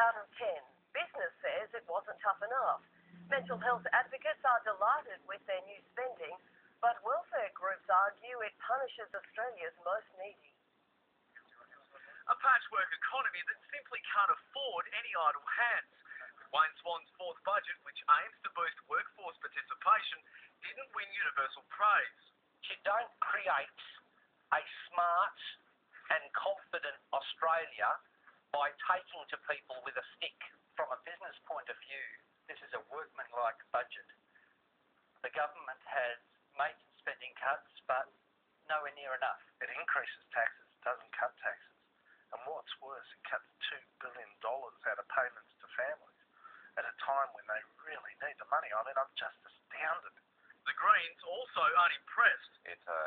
out of 10. Business says it wasn't tough enough. Mental health advocates are delighted with their new spending, but welfare groups argue it punishes Australia's most needy. A patchwork economy that simply can't afford any idle hands. Wayne Swan's fourth budget, which aims to boost workforce participation, didn't win universal praise. You don't create a smart and confident Australia by taking to people with a stick. From a business point of view, this is a workmanlike budget. The government has made some spending cuts, but nowhere near enough. It increases taxes, doesn't cut taxes. And what's worse, it cuts $2 billion out of payments to families at a time when they really need the money. I mean, I'm just astounded. The Greens also unimpressed. It's a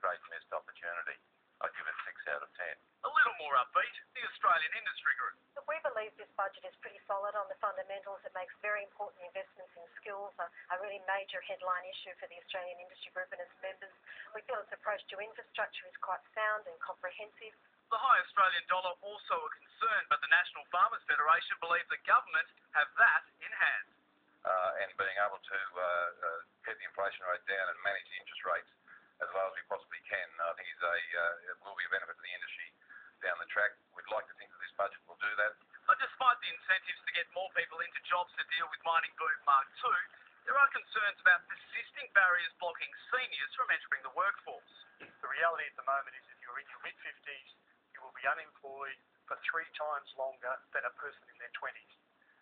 great missed opportunity. I'd give it 6 out of 10. A little more upbeat, the Australian Industry Group. We believe this budget is pretty solid on the fundamentals. It makes very important investments in skills, a really major headline issue for the Australian Industry Group and its members. We feel its approach to infrastructure is quite sound and comprehensive. The high Australian dollar also a concern, but the National Farmers Federation believes the government have that in hand. And being able to get the inflation rate down and manage the interest rates as well as we possibly can, I think it will be a benefit to the industry down the track. We'd like to think that this budget will do that. But despite the incentives to get more people into jobs to deal with mining boom Mark II, there are concerns about persisting barriers blocking seniors from entering the workforce. The reality at the moment is if you're in your mid-50s, you will be unemployed for 3 times longer than a person in their 20s.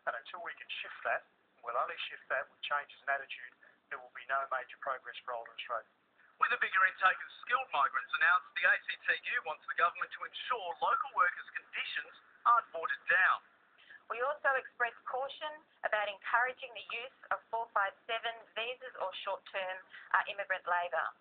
And until we can shift that, we'll only shift that with changes in attitude, there will be no major progress for older Australia. With a bigger intake of skilled migrants announced, the ACCI wants the government to ensure local workers' conditions aren't watered down. We also express caution about encouraging the use of 457 visas or short-term immigrant labour.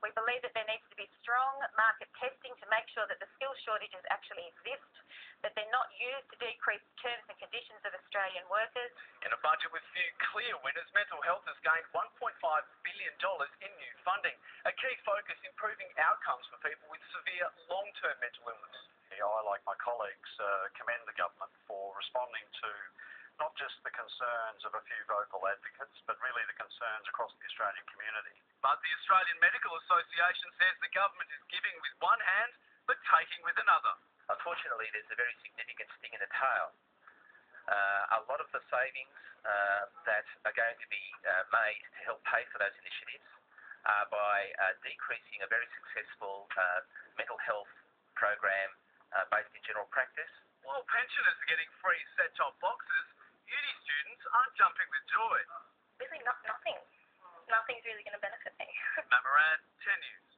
We believe that there needs to be strong market testing to make sure that the skills shortages actually exist, that they're not used to decrease the terms and conditions of Australian workers. In a budget with few clear winners, mental health has gained $1.5 billion in new funding, a key focus improving outcomes for people with severe long-term mental illness. I, like my colleagues, commend the government for responding to not just the concerns of a few vocal advocates, but really the concerns across the Australian community. But the Australian Medical Association says the government is giving with one hand, but taking with another. Unfortunately, there's a very significant sting in the tail. A lot of the savings that are going to be made to help pay for those initiatives are by decreasing a very successful mental health program based in general practice. While pensioners are getting free set-top boxes, uni students aren't jumping with joy. Really nothing. Nothing's really going to benefit me. Matt Moran, 10 News.